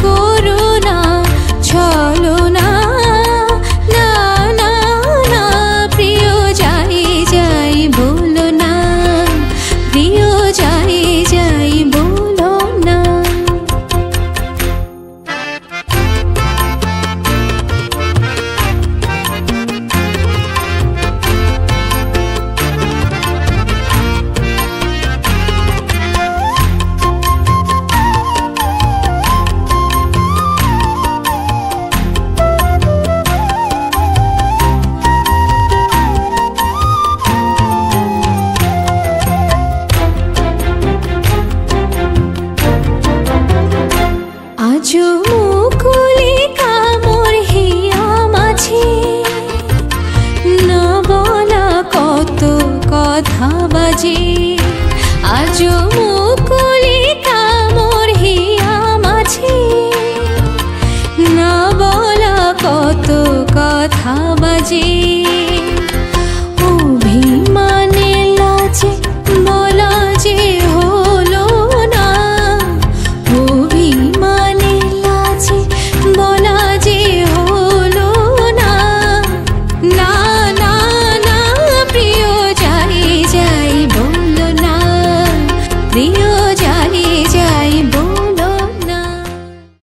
করুণা ছলনা না না না প্রিয় যাই যাই বলো না, প্রিয় যাই যাই বলো না। আজো মুকুলি কামর হিয়া মাঝে না বলা কত কথা বাজে। আজো মুকুলি কামর হিয়া মাঝে না বলা কত কথা বাজে।